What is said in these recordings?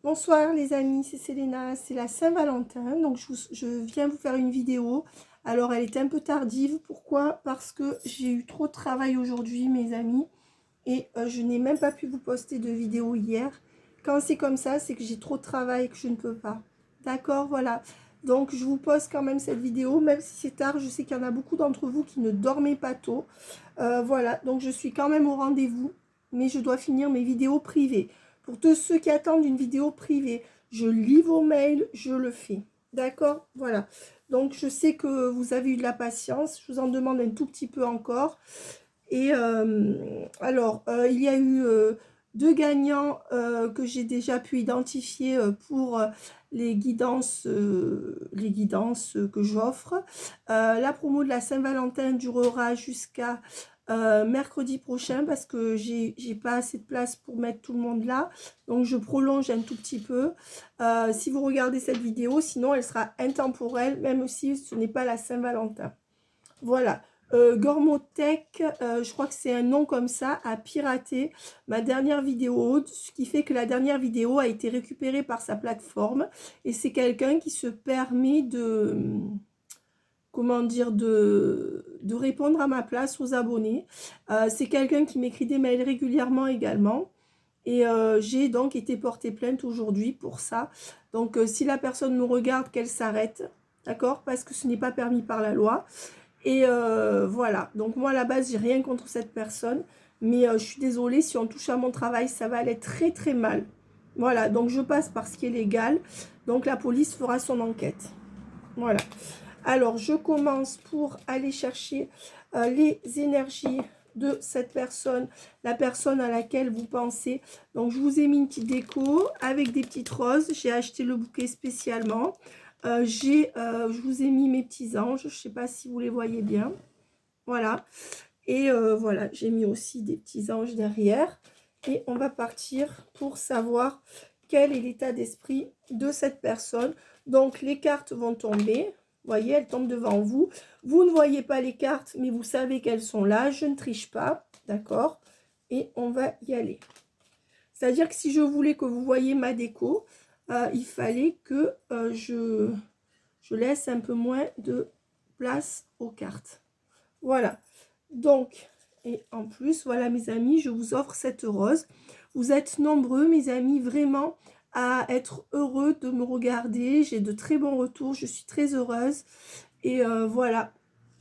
Bonsoir les amis, c'est Selena, c'est la Saint-Valentin, donc je viens vous faire une vidéo. Alors elle est un peu tardive, pourquoi? Parce que j'ai eu trop de travail aujourd'hui mes amis, et je n'ai même pas pu vous poster de vidéo hier. Quand c'est comme ça, c'est que j'ai trop de travail et que je ne peux pas. D'accord, voilà. Donc je vous poste quand même cette vidéo, même si c'est tard, je sais qu'il y en a beaucoup d'entre vous qui ne dormez pas tôt. Voilà, donc je suis quand même au rendez-vous, mais je dois finir mes vidéos privées. Pour tous ceux qui attendent une vidéo privée, je lis vos mails, je le fais. D'accord? Voilà. Donc je sais que vous avez eu de la patience, je vous en demande un tout petit peu encore. Et il y a eu deux gagnants que j'ai déjà pu identifier pour les guidances que j'offre. La promo de la Saint-Valentin durera jusqu'à mercredi prochain parce que j'ai pas assez de place pour mettre tout le monde là. Donc je prolonge un tout petit peu. Si vous regardez cette vidéo, sinon elle sera intemporelle, même si ce n'est pas la Saint-Valentin. Voilà. Gormotech, je crois que c'est un nom comme ça, a piraté ma dernière vidéo, ce qui fait que la dernière vidéo a été récupérée par sa plateforme. Et c'est quelqu'un qui se permet de, comment dire, de répondre à ma place aux abonnés. C'est quelqu'un qui m'écrit des mails régulièrement également. Et j'ai donc été portée plainte aujourd'hui pour ça. Donc si la personne me regarde, qu'elle s'arrête, d'accord? Parce que ce n'est pas permis par la loi. Et voilà, donc moi à la base j'ai rien contre cette personne, mais je suis désolée, si on touche à mon travail, ça va aller très très mal. Voilà, donc je passe par ce qui est légal, donc la police fera son enquête. Voilà, alors je commence pour aller chercher les énergies de cette personne, la personne à laquelle vous pensez. Donc je vous ai mis une petite déco avec des petites roses, j'ai acheté le bouquet spécialement. Je vous ai mis mes petits anges, je ne sais pas si vous les voyez bien. Voilà. Et voilà, j'ai mis aussi des petits anges derrière. Et on va partir pour savoir quel est l'état d'esprit de cette personne. Donc les cartes vont tomber. Vous voyez, elles tombent devant vous. Vous ne voyez pas les cartes, mais vous savez qu'elles sont là. Je ne triche pas. D'accord? Et on va y aller. C'est-à-dire que si je voulais que vous voyiez ma déco, il fallait que je laisse un peu moins de place aux cartes. Voilà. Donc, et en plus, voilà mes amis, je vous offre cette rose. Vous êtes nombreux, mes amis, vraiment à être heureux de me regarder. J'ai de très bons retours, je suis très heureuse. Et voilà,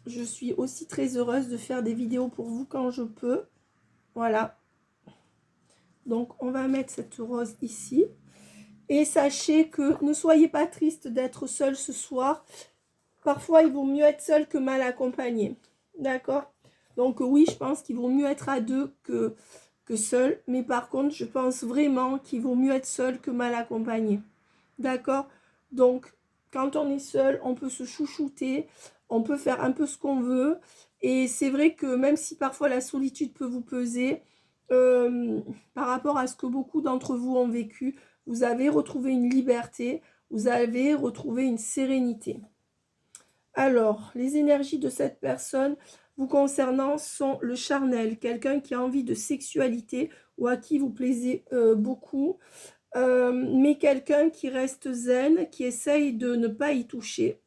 je suis aussi très heureuse de faire des vidéos pour vous quand je peux. Voilà. Donc, on va mettre cette rose ici. Et sachez que ne soyez pas triste d'être seul ce soir. Parfois, il vaut mieux être seul que mal accompagné. D'accord? Donc oui, je pense qu'il vaut mieux être à deux que seul. Mais par contre, je pense vraiment qu'il vaut mieux être seul que mal accompagné. D'accord? Donc, quand on est seul, on peut se chouchouter. On peut faire un peu ce qu'on veut. Et c'est vrai que même si parfois la solitude peut vous peser, par rapport à ce que beaucoup d'entre vous ont vécu, vous avez retrouvé une liberté. Vous avez retrouvé une sérénité. Alors, les énergies de cette personne vous concernant sont le charnel, quelqu'un qui a envie de sexualité ou à qui vous plaisez beaucoup, mais quelqu'un qui reste zen, qui essaye de ne pas y toucher,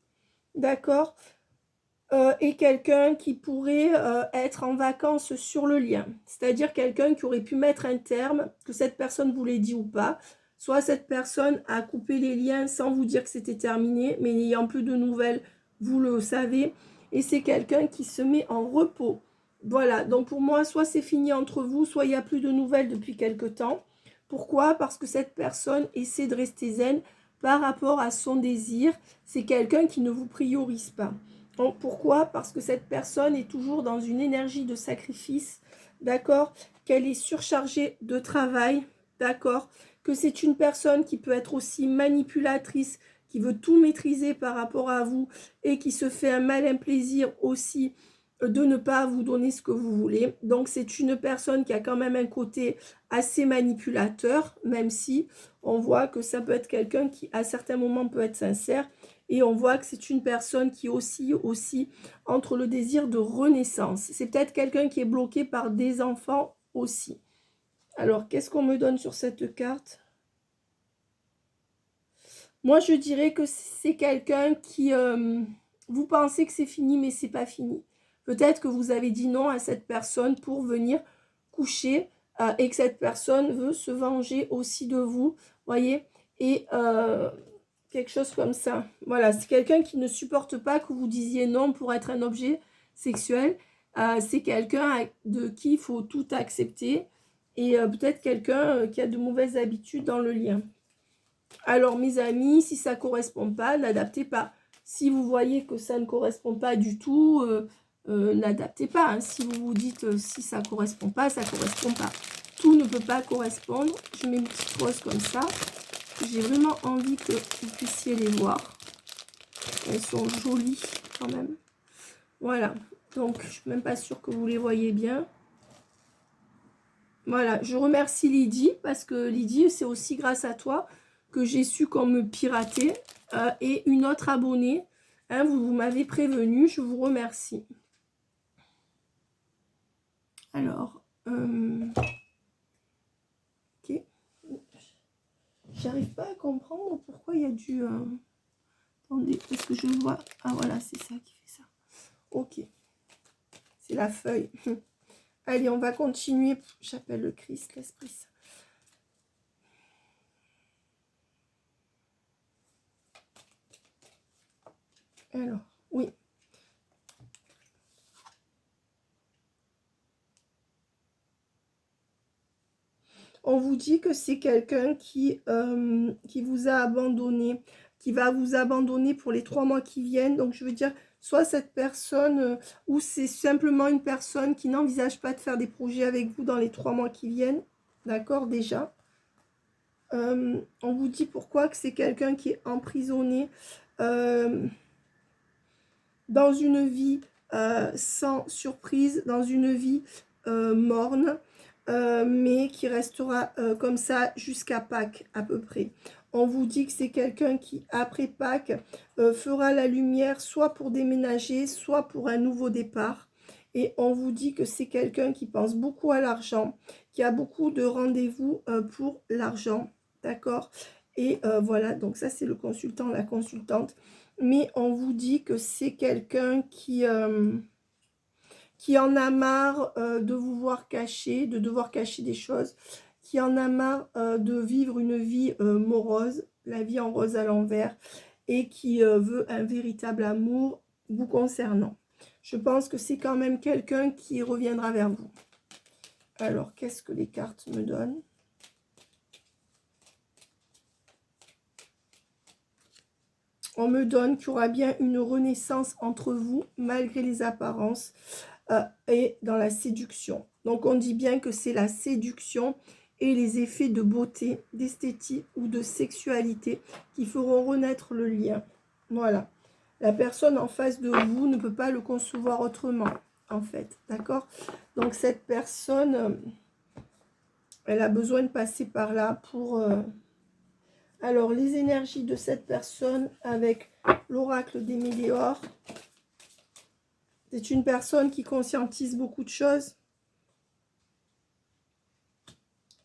d'accord? Et quelqu'un qui pourrait être en vacances sur le lien, c'est-à-dire quelqu'un qui aurait pu mettre un terme, que cette personne vous l'ait dit ou pas, soit cette personne a coupé les liens sans vous dire que c'était terminé, mais n'ayant plus de nouvelles, vous le savez, et c'est quelqu'un qui se met en repos. Voilà, donc pour moi, soit c'est fini entre vous, soit il n'y a plus de nouvelles depuis quelque temps. Pourquoi? Parce que cette personne essaie de rester zen par rapport à son désir. C'est quelqu'un qui ne vous priorise pas. Donc, pourquoi? Parce que cette personne est toujours dans une énergie de sacrifice, d'accord? Qu'elle est surchargée de travail, d'accord? Que c'est une personne qui peut être aussi manipulatrice, qui veut tout maîtriser par rapport à vous et qui se fait un malin plaisir aussi de ne pas vous donner ce que vous voulez. Donc, c'est une personne qui a quand même un côté assez manipulateur, même si on voit que ça peut être quelqu'un qui, à certains moments, peut être sincère. Et on voit que c'est une personne qui oscille aussi entre le désir de renaissance. C'est peut-être quelqu'un qui est bloqué par des enfants aussi. Alors, qu'est-ce qu'on me donne sur cette carte? Moi, je dirais que c'est quelqu'un qui... vous pensez que c'est fini, mais c'est pas fini. Peut-être que vous avez dit non à cette personne pour venir coucher et que cette personne veut se venger aussi de vous, voyez, et quelque chose comme ça. Voilà, c'est quelqu'un qui ne supporte pas que vous disiez non pour être un objet sexuel. C'est quelqu'un de qui il faut tout accepter et peut-être quelqu'un qui a de mauvaises habitudes dans le lien. Alors mes amis, si ça ne correspond pas, n'adaptez pas. Si vous voyez que ça ne correspond pas du tout, n'adaptez pas. Hein. Si vous vous dites si ça ne correspond pas, ça ne correspond pas. Tout ne peut pas correspondre. Je mets une petite rose comme ça. J'ai vraiment envie que vous puissiez les voir. Elles sont jolies quand même. Voilà. Donc, je ne suis même pas sûre que vous les voyez bien. Voilà. Je remercie Lydie parce que Lydie, c'est aussi grâce à toi que j'ai su qu'on me piratait. Et une autre abonnée. Hein, vous m'avez prévenu. Je vous remercie. Alors. Ok. J'arrive pas à comprendre pourquoi il y a du... Attendez, est-ce que je vois? Ah voilà, c'est ça qui fait ça. Ok. C'est la feuille. Allez, on va continuer. J'appelle le Christ, l'Esprit Saint. Alors, oui. On vous dit que c'est quelqu'un qui vous a abandonné, qui va vous abandonner pour les 3 mois qui viennent. Donc, je veux dire, soit cette personne, ou c'est simplement une personne qui n'envisage pas de faire des projets avec vous dans les 3 mois qui viennent. D'accord, déjà. On vous dit pourquoi que c'est quelqu'un qui est emprisonné dans une vie sans surprise, dans une vie morne, mais qui restera comme ça jusqu'à Pâques à peu près. On vous dit que c'est quelqu'un qui, après Pâques, fera la lumière soit pour déménager, soit pour un nouveau départ. Et on vous dit que c'est quelqu'un qui pense beaucoup à l'argent, qui a beaucoup de rendez-vous pour l'argent. D'accord? Et voilà, donc ça c'est le consultant, la consultante. Mais on vous dit que c'est quelqu'un qui en a marre de vous voir cacher, de devoir cacher des choses, qui en a marre de vivre une vie morose, la vie en rose à l'envers, et qui veut un véritable amour vous concernant. Je pense que c'est quand même quelqu'un qui reviendra vers vous. Alors, qu'est-ce que les cartes me donnent ? On me donne qu'il y aura bien une renaissance entre vous, malgré les apparences, et dans la séduction. Donc, on dit bien que c'est la séduction et les effets de beauté, d'esthétique ou de sexualité qui feront renaître le lien. Voilà. La personne en face de vous ne peut pas le concevoir autrement, en fait. D'accord? Donc, cette personne, elle a besoin de passer par là pour... Alors, les énergies de cette personne avec l'oracle des météores. C'est une personne qui conscientise beaucoup de choses.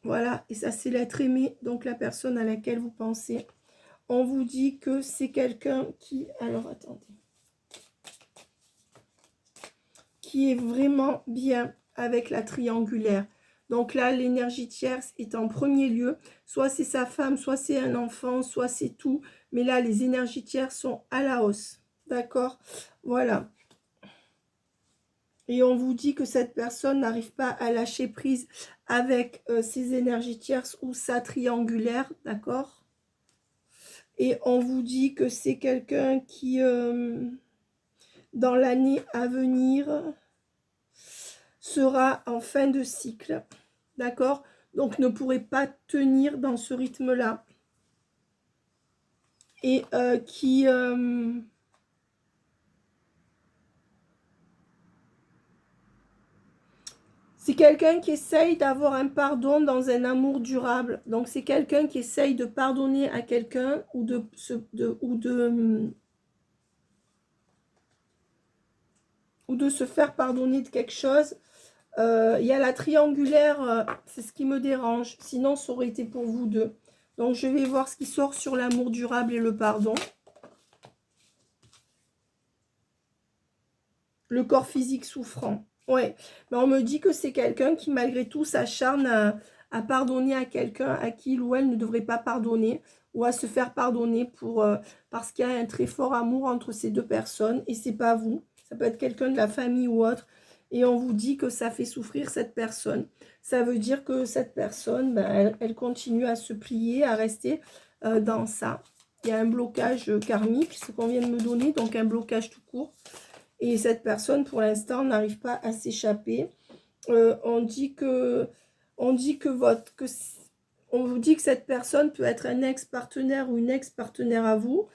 Voilà, et ça c'est l'être aimé, donc la personne à laquelle vous pensez. On vous dit que c'est quelqu'un qui... Alors, attendez. Qui est vraiment bien avec la triangulaire. Donc là, l'énergie tierce est en premier lieu. Soit c'est sa femme, soit c'est un enfant, soit c'est tout. Mais là, les énergies tierces sont à la hausse. D'accord? Voilà. Et on vous dit que cette personne n'arrive pas à lâcher prise avec ses énergies tierces ou sa triangulaire, d'accord? Et on vous dit que c'est quelqu'un qui, dans l'année à venir, sera en fin de cycle, d'accord? Donc ne pourrait pas tenir dans ce rythme-là. Et qui... c'est quelqu'un qui essaye d'avoir un pardon dans un amour durable. Donc, c'est quelqu'un qui essaye de pardonner à quelqu'un ou de se faire pardonner de quelque chose. Il y a la triangulaire, c'est ce qui me dérange. Sinon, ça aurait été pour vous deux. Donc, je vais voir ce qui sort sur l'amour durable et le pardon. Le corps physique souffrant. Ouais, mais on me dit que c'est quelqu'un qui, malgré tout, s'acharne à pardonner à quelqu'un à qui il ou elle ne devrait pas pardonner ou à se faire pardonner parce qu'il y a un très fort amour entre ces deux personnes et c'est pas vous. Ça peut être quelqu'un de la famille ou autre. Et on vous dit que ça fait souffrir cette personne. Ça veut dire que cette personne, ben, elle continue à se plier, à rester dans ça. Il y a un blocage karmique, ce qu'on vient de me donner, donc un blocage tout court. Et cette personne, pour l'instant, n'arrive pas à s'échapper. On dit que on vous dit que cette personne peut être un ex-partenaire ou une ex-partenaire à vous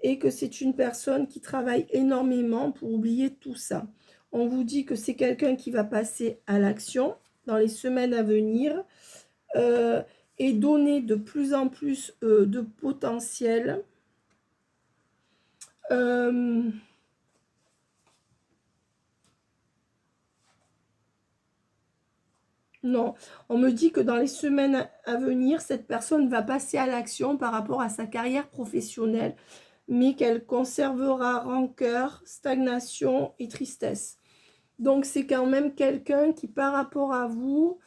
et que c'est une personne qui travaille énormément pour oublier tout ça. On vous dit que c'est quelqu'un qui va passer à l'action dans les semaines à venir et donner de plus en plus de potentiel. Non, on me dit que dans les semaines à venir, cette personne va passer à l'action par rapport à sa carrière professionnelle, mais qu'elle conservera rancœur, stagnation et tristesse. Donc, c'est quand même quelqu'un qui, par rapport à vous,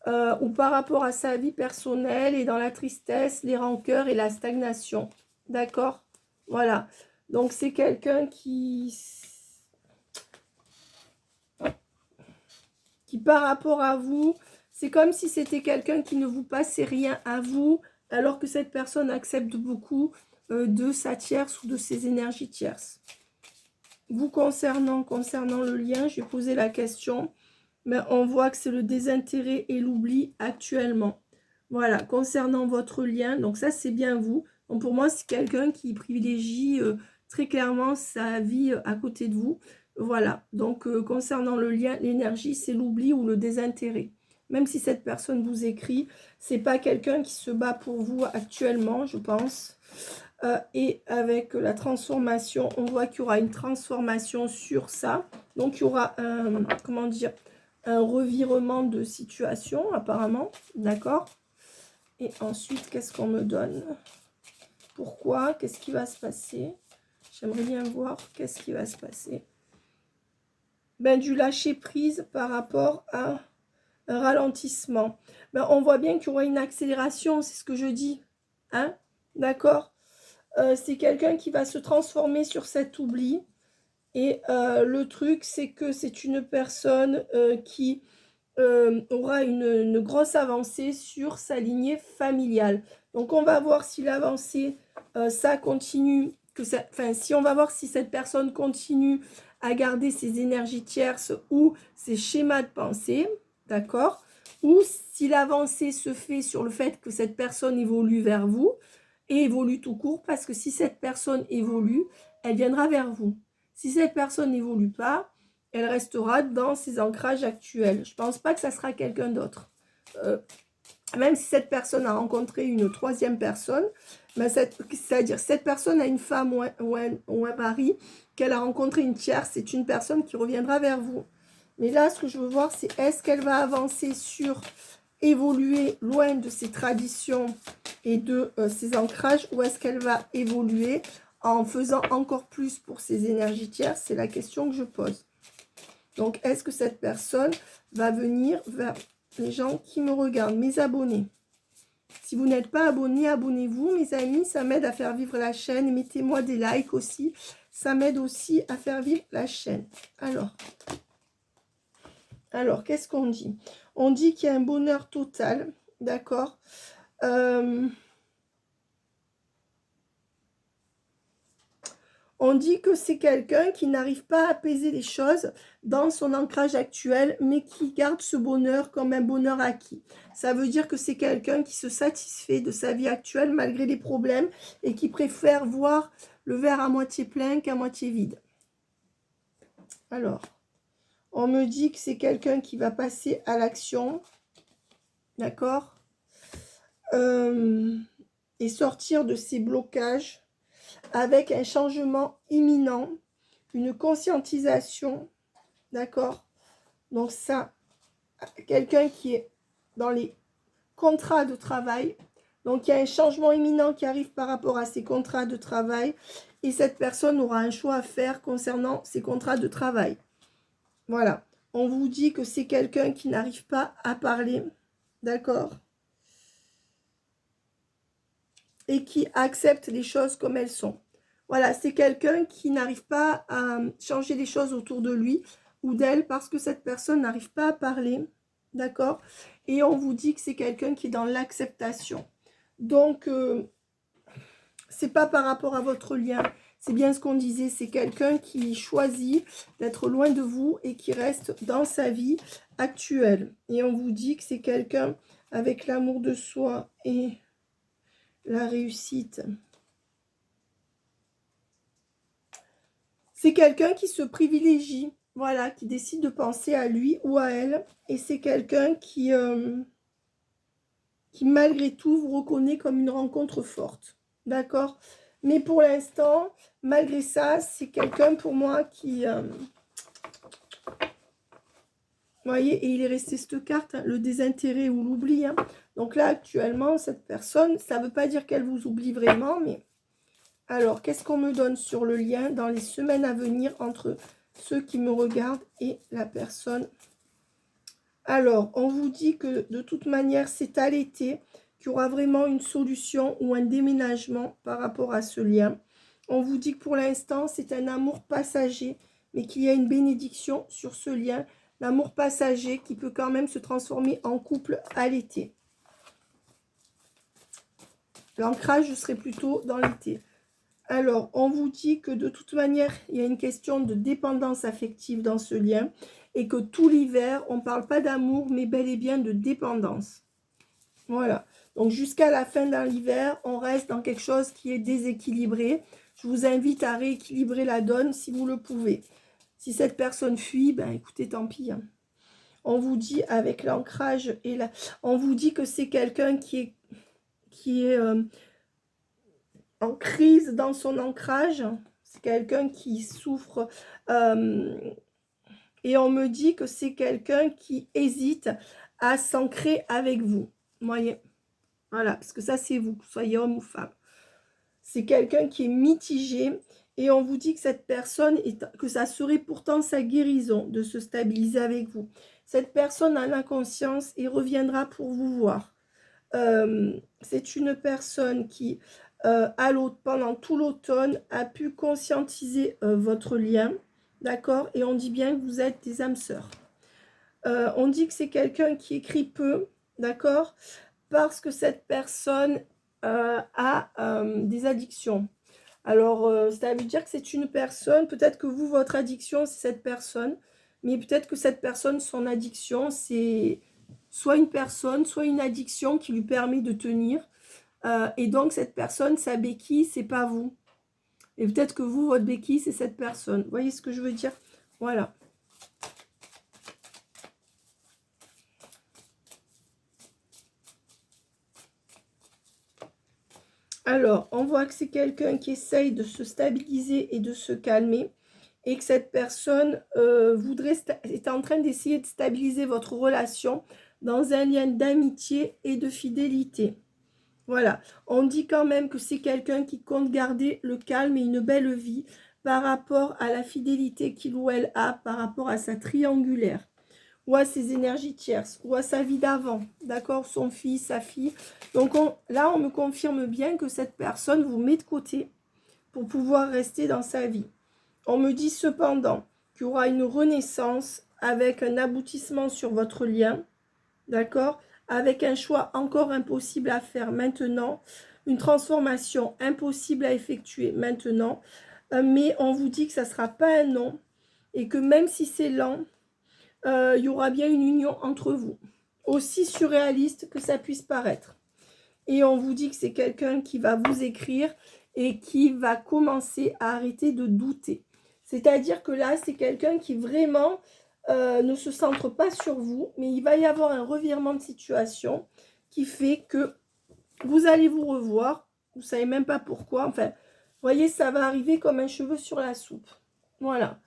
ou par rapport à sa vie personnelle, est dans la tristesse, les rancœurs et la stagnation. D'accord? Voilà. Donc, c'est quelqu'un qui, par rapport à vous, c'est comme si c'était quelqu'un qui ne vous passait rien à vous, alors que cette personne accepte beaucoup de sa tierce ou de ses énergies tierces. Vous concernant le lien, j'ai posé la question, mais on voit que c'est le désintérêt et l'oubli actuellement. Voilà, concernant votre lien, donc ça c'est bien vous. Donc pour moi, c'est quelqu'un qui privilégie très clairement sa vie à côté de vous. Voilà, donc concernant le lien, l'énergie, c'est l'oubli ou le désintérêt. Même si cette personne vous écrit, c'est pas quelqu'un qui se bat pour vous actuellement, je pense. Et avec la transformation, on voit qu'il y aura une transformation sur ça. Donc il y aura un, comment dire, un revirement de situation apparemment, d'accord. Et ensuite, qu'est-ce qu'on me donne? Pourquoi? Qu'est-ce qui va se passer? J'aimerais bien voir qu'est-ce qui va se passer. Ben, du lâcher prise par rapport à un ralentissement. Ben, on voit bien qu'il y aura une accélération, c'est ce que je dis. Hein? D'accord? C'est quelqu'un qui va se transformer sur cet oubli. Et le truc, c'est que c'est une personne qui aura une grosse avancée sur sa lignée familiale. Donc, on va voir si l'avancée, ça continue. Si on va voir si cette personne continue à garder ses énergies tierces ou ses schémas de pensée, d'accord? Ou si l'avancée se fait sur le fait que cette personne évolue vers vous et évolue tout court, parce que si cette personne évolue, elle viendra vers vous. Si cette personne n'évolue pas, elle restera dans ses ancrages actuels. Je ne pense pas que ça sera quelqu'un d'autre. Même si cette personne a rencontré une troisième personne, c'est-à-dire cette personne a une femme ou un mari, qu'elle a rencontré une tierce, c'est une personne qui reviendra vers vous. Mais là, ce que je veux voir, c'est est-ce qu'elle va avancer sur évoluer loin de ses traditions et de ses ancrages, ou est-ce qu'elle va évoluer en faisant encore plus pour ses énergies tierces? C'est la question que je pose. Donc, est-ce que cette personne va venir vers les gens qui me regardent, mes abonnés? Si vous n'êtes pas abonné, abonnez-vous, mes amis. Ça m'aide à faire vivre la chaîne. Mettez-moi des likes aussi. Ça m'aide aussi à faire vivre la chaîne. Alors qu'est-ce qu'on dit? On dit qu'il y a un bonheur total, d'accord? On dit que c'est quelqu'un qui n'arrive pas à apaiser les choses dans son ancrage actuel, mais qui garde ce bonheur comme un bonheur acquis. Ça veut dire que c'est quelqu'un qui se satisfait de sa vie actuelle malgré les problèmes et qui préfère voir le verre à moitié plein qu'à moitié vide. Alors, on me dit que c'est quelqu'un qui va passer à l'action, d'accord? Et sortir de ses blocages avec un changement imminent, une conscientisation, d'accord? Donc ça, quelqu'un qui est dans les contrats de travail, Donc, il y a un changement imminent qui arrive par rapport à ses contrats de travail. Et cette personne aura un choix à faire concernant ses contrats de travail. Voilà. On vous dit que c'est quelqu'un qui n'arrive pas à parler. D'accord? Et qui accepte les choses comme elles sont. Voilà, c'est quelqu'un qui n'arrive pas à changer les choses autour de lui ou d'elle parce que cette personne n'arrive pas à parler. D'accord? Et on vous dit que c'est quelqu'un qui est dans l'acceptation. Donc, c'est pas par rapport à votre lien. C'est bien ce qu'on disait. C'est quelqu'un qui choisit d'être loin de vous et qui reste dans sa vie actuelle. Et on vous dit que c'est quelqu'un avec l'amour de soi et la réussite. C'est quelqu'un qui se privilégie, voilà, qui décide de penser à lui ou à elle. Et c'est quelqu'un qui malgré tout, vous reconnaît comme une rencontre forte. D'accord? Mais pour l'instant, malgré ça, c'est quelqu'un pour moi qui... vous voyez, et il est resté cette carte, hein, le désintérêt ou l'oubli. Hein. Donc là, actuellement, cette personne, ça ne veut pas dire qu'elle vous oublie vraiment, mais... Alors, qu'est-ce qu'on me donne sur le lien dans les semaines à venir entre ceux qui me regardent et la personne? Alors, on vous dit que de toute manière, c'est à l'été qu'il y aura vraiment une solution ou un déménagement par rapport à ce lien. On vous dit que pour l'instant, c'est un amour passager, mais qu'il y a une bénédiction sur ce lien. L'amour passager qui peut quand même se transformer en couple à l'été. L'ancrage serait plutôt dans l'été. Alors, on vous dit que de toute manière, il y a une question de dépendance affective dans ce lien et que tout l'hiver, on ne parle pas d'amour, mais bel et bien de dépendance. Voilà. Donc, jusqu'à la fin de l'hiver, on reste dans quelque chose qui est déséquilibré. Je vous invite à rééquilibrer la donne si vous le pouvez. Si cette personne fuit, ben écoutez, tant pis. Hein. On vous dit avec l'ancrage et la... On vous dit que c'est quelqu'un qui est en crise dans son ancrage. C'est quelqu'un qui souffre. Et on me dit que c'est quelqu'un qui hésite à s'ancrer avec vous. Vous voyez? Voilà, parce que ça, c'est vous, soyez homme ou femme. C'est quelqu'un qui est mitigé. Et on vous dit que cette personne, que ça serait pourtant sa guérison de se stabiliser avec vous. Cette personne en a conscience et reviendra pour vous voir. C'est une personne qui, pendant tout l'automne, a pu conscientiser votre lien, d'accord? Et on dit bien que vous êtes des âmes sœurs. On dit que c'est quelqu'un qui écrit peu, d'accord? Parce que cette personne a des addictions. Alors, ça veut dire que c'est une personne, peut-être que vous, votre addiction, c'est cette personne, mais peut-être que cette personne, son addiction, c'est soit une personne, soit une addiction qui lui permet de tenir. Et donc, cette personne, sa béquille, c'est pas vous. Et peut-être que vous, votre béquille, c'est cette personne. Vous voyez ce que je veux dire? Voilà. Alors, on voit que c'est quelqu'un qui essaye de se stabiliser et de se calmer. Et que cette personne est en train d'essayer de stabiliser votre relation dans un lien d'amitié et de fidélité. Voilà, on dit quand même que c'est quelqu'un qui compte garder le calme et une belle vie par rapport à la fidélité qu'il ou elle a, par rapport à sa triangulaire, ou à ses énergies tierces, ou à sa vie d'avant, d'accord, son fils, sa fille. Donc là, on me confirme bien que cette personne vous met de côté pour pouvoir rester dans sa vie. On me dit cependant qu'il y aura une renaissance avec un aboutissement sur votre lien, d'accord, avec un choix encore impossible à faire maintenant, une transformation impossible à effectuer maintenant, mais on vous dit que ça ne sera pas un non, et que même si c'est lent, il y aura bien une union entre vous, aussi surréaliste que ça puisse paraître. Et on vous dit que c'est quelqu'un qui va vous écrire et qui va commencer à arrêter de douter. C'est-à-dire que là, c'est quelqu'un qui vraiment ne se centre pas sur vous, mais il va y avoir un revirement de situation qui fait que vous allez vous revoir. Vous ne savez même pas pourquoi. Enfin, vous voyez, ça va arriver comme un cheveu sur la soupe. Voilà.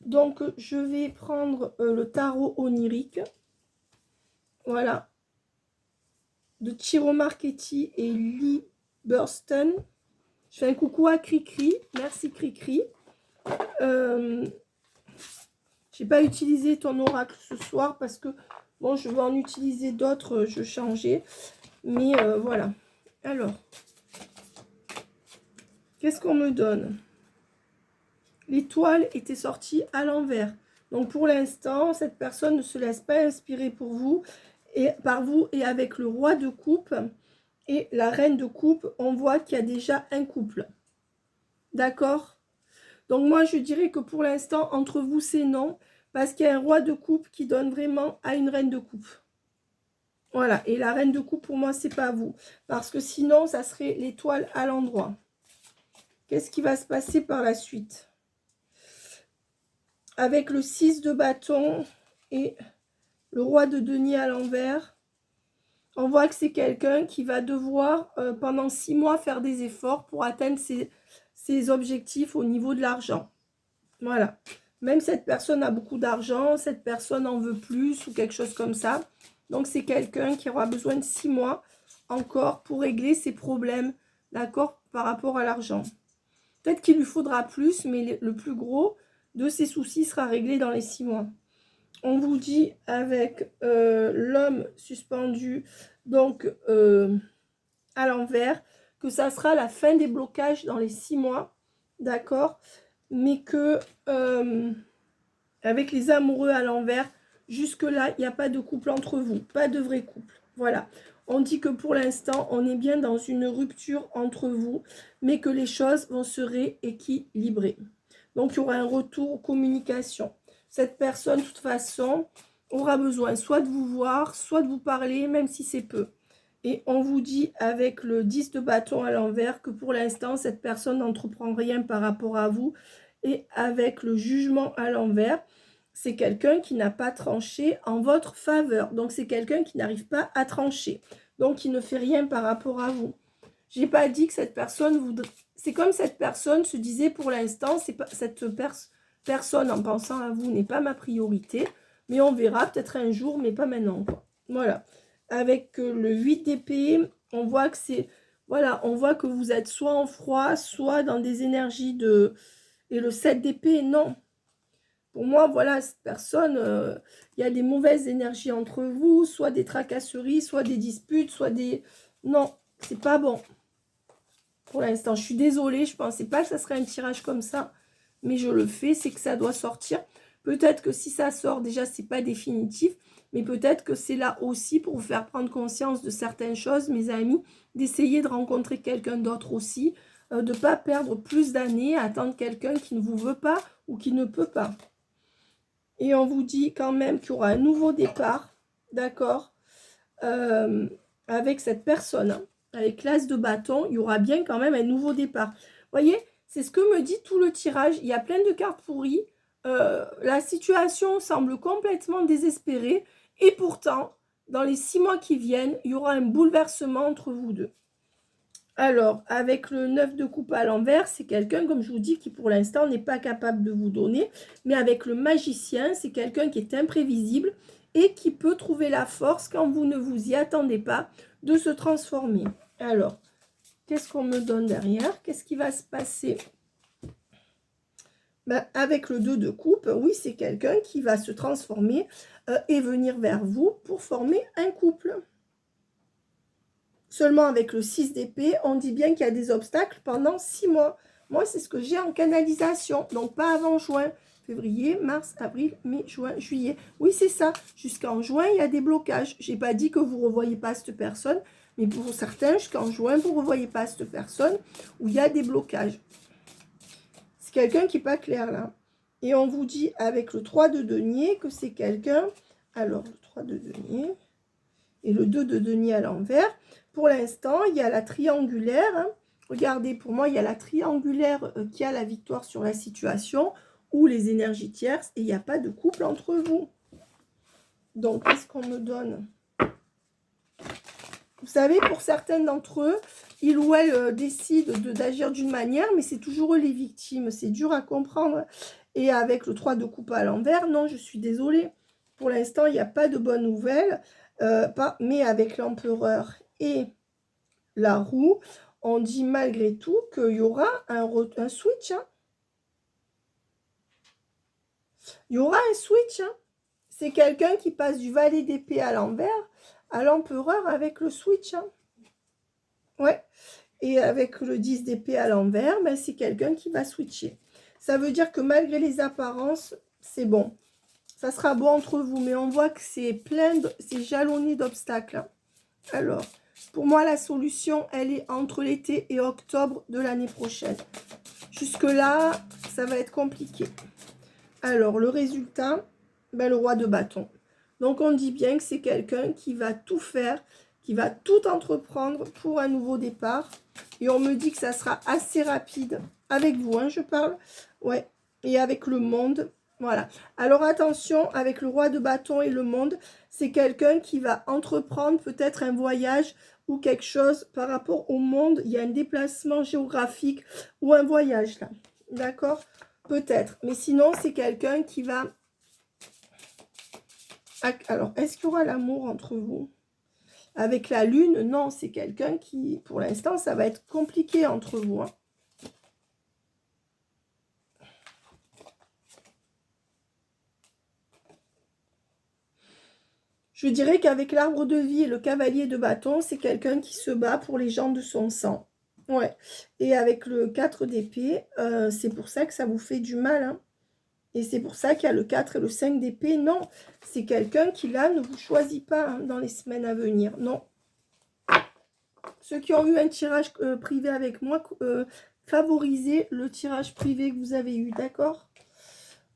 Donc, je vais prendre le tarot onirique. Voilà. de Chiro Marchetti et Lee Burston. Je fais un coucou à Cricri. Merci Cricri. J'ai pas utilisé ton oracle ce soir parce que, bon, je vais en utiliser d'autres, je changeais. Mais voilà. Alors, qu'est-ce qu'on me donne? L'étoile était sortie à l'envers. Donc, pour l'instant, cette personne ne se laisse pas inspirer pour vous et par vous. Et avec le roi de coupe et la reine de coupe, on voit qu'il y a déjà un couple. D'accord? Donc, moi, je dirais que pour l'instant, entre vous, c'est non. Parce qu'il y a un roi de coupe qui donne vraiment à une reine de coupe. Voilà. Et la reine de coupe, pour moi, c'est pas vous. Parce que sinon, ça serait l'étoile à l'endroit. Qu'est-ce qui va se passer par la suite? Avec le 6 de bâton et le roi de denier à l'envers, on voit que c'est quelqu'un qui va devoir, pendant 6 mois, faire des efforts pour atteindre ses objectifs au niveau de l'argent. Voilà. Même cette personne a beaucoup d'argent, cette personne en veut plus ou quelque chose comme ça. Donc, c'est quelqu'un qui aura besoin de 6 mois encore pour régler ses problèmes, d'accord, par rapport à l'argent. Peut-être qu'il lui faudra plus, mais le plus gros de ses soucis sera réglé dans les 6 mois. On vous dit avec l'homme suspendu, donc à l'envers, que ça sera la fin des blocages dans les 6 mois, d'accord? Mais que avec les amoureux à l'envers, jusque-là, il n'y a pas de couple entre vous, pas de vrai couple. Voilà. On dit que pour l'instant, on est bien dans une rupture entre vous, mais que les choses vont se rééquilibrer. Donc, il y aura un retour aux communications. Cette personne, de toute façon, aura besoin soit de vous voir, soit de vous parler, même si c'est peu. Et on vous dit avec le 10 de bâton à l'envers que pour l'instant, cette personne n'entreprend rien par rapport à vous. Et avec le jugement à l'envers, c'est quelqu'un qui n'a pas tranché en votre faveur. Donc, c'est quelqu'un qui n'arrive pas à trancher. Donc, qui ne fait rien par rapport à vous. Je n'ai pas dit que cette personne voudrait... C'est comme cette personne se disait pour l'instant, cette personne en pensant à vous n'est pas ma priorité. Mais on verra peut-être un jour, mais pas maintenant, quoi. Voilà. Avec le 8 d'épée, on voit que c'est... Voilà, on voit que vous êtes soit en froid, soit dans des énergies de... Et le 7 d'épée, non. Pour moi, voilà, cette personne, il y a des mauvaises énergies entre vous, soit des tracasseries, soit des disputes, soit des... Non, c'est pas bon. Pour l'instant, je suis désolée, je pensais pas que ça serait un tirage comme ça, mais je le fais, c'est que ça doit sortir. Peut-être que si ça sort, déjà, c'est pas définitif, mais peut-être que c'est là aussi pour vous faire prendre conscience de certaines choses, mes amis, d'essayer de rencontrer quelqu'un d'autre aussi, de ne pas perdre plus d'années à attendre quelqu'un qui ne vous veut pas ou qui ne peut pas. Et on vous dit quand même qu'il y aura un nouveau départ, d'accord, avec cette personne, hein, avec l'as de bâton, il y aura bien quand même un nouveau départ. Vous voyez, c'est ce que me dit tout le tirage. Il y a plein de cartes pourries. La situation semble complètement désespérée. Et pourtant, dans les 6 mois qui viennent, il y aura un bouleversement entre vous deux. Alors, avec le 9 de coupe à l'envers, c'est quelqu'un, comme je vous dis, qui pour l'instant n'est pas capable de vous donner. Mais avec le magicien, c'est quelqu'un qui est imprévisible et qui peut trouver la force, quand vous ne vous y attendez pas, de se transformer. Alors, qu'est-ce qu'on me donne derrière? Qu'est-ce qui va se passer? Ben, avec le 2 de coupe, oui, c'est quelqu'un qui va se transformer et venir vers vous pour former un couple. Seulement avec le 6 d'épée, on dit bien qu'il y a des obstacles pendant 6 mois. Moi, c'est ce que j'ai en canalisation. Donc, pas avant juin. Février, mars, avril, mai, juin, juillet. Oui, c'est ça. Jusqu'en juin, il y a des blocages. Je n'ai pas dit que vous ne revoyez pas cette personne. Mais pour certains, jusqu'en juin, vous ne revoyez pas cette personne où il y a des blocages. C'est quelqu'un qui n'est pas clair là. Et on vous dit avec le 3 de denier que c'est quelqu'un... Alors, le 3 de denier et le 2 de denier à l'envers. Pour l'instant, il y a la triangulaire. Hein. Regardez, pour moi, il y a la triangulaire qui a la victoire sur la situation ou les énergies tierces et il n'y a pas de couple entre vous. Donc, qu'est-ce qu'on me donne? Vous savez, pour certaines d'entre eux, ils ou elles décident d'agir d'une manière, mais c'est toujours eux les victimes. C'est dur à comprendre. Et avec le 3 de coupe à l'envers, non, je suis désolée. Pour l'instant, il n'y a pas de bonnes nouvelles. Mais avec l'empereur et la roue, on dit malgré tout qu'il y aura un switch. Hein. Il y aura un switch. Hein. C'est quelqu'un qui passe du valet d'épée à l'envers à l'empereur avec le switch. Hein. Ouais. Et avec le 10 d'épée à l'envers, ben, c'est quelqu'un qui va switcher. Ça veut dire que malgré les apparences, c'est bon. Ça sera bon entre vous. Mais on voit que c'est c'est jalonné d'obstacles. Hein. Alors, pour moi, la solution, elle est entre l'été et octobre de l'année prochaine. Jusque-là, ça va être compliqué. Alors, le résultat, ben, le roi de bâton. Donc, on dit bien que c'est quelqu'un qui va tout faire, qui va tout entreprendre pour un nouveau départ. Et on me dit que ça sera assez rapide. Avec vous, hein, je parle. Ouais. Et avec le monde. Voilà. Alors, attention, avec le roi de bâton et le monde, c'est quelqu'un qui va entreprendre peut-être un voyage ou quelque chose par rapport au monde. Il y a un déplacement géographique ou un voyage, là. D'accord ? Peut-être. Mais sinon, c'est quelqu'un qui va... Alors, est-ce qu'il y aura l'amour entre vous? Avec la lune, non, c'est quelqu'un qui, pour l'instant, ça va être compliqué entre vous. Hein. Je dirais qu'avec l'arbre de vie et le cavalier de bâton, c'est quelqu'un qui se bat pour les gens de son sang. Ouais. Et avec le 4 d'épée, c'est pour ça que ça vous fait du mal. Hein. Et c'est pour ça qu'il y a le 4 et le 5 d'épée. Non, c'est quelqu'un qui, là, ne vous choisit pas hein, dans les semaines à venir. Non. Ceux qui ont eu un tirage privé avec moi, favorisez le tirage privé que vous avez eu, d'accord?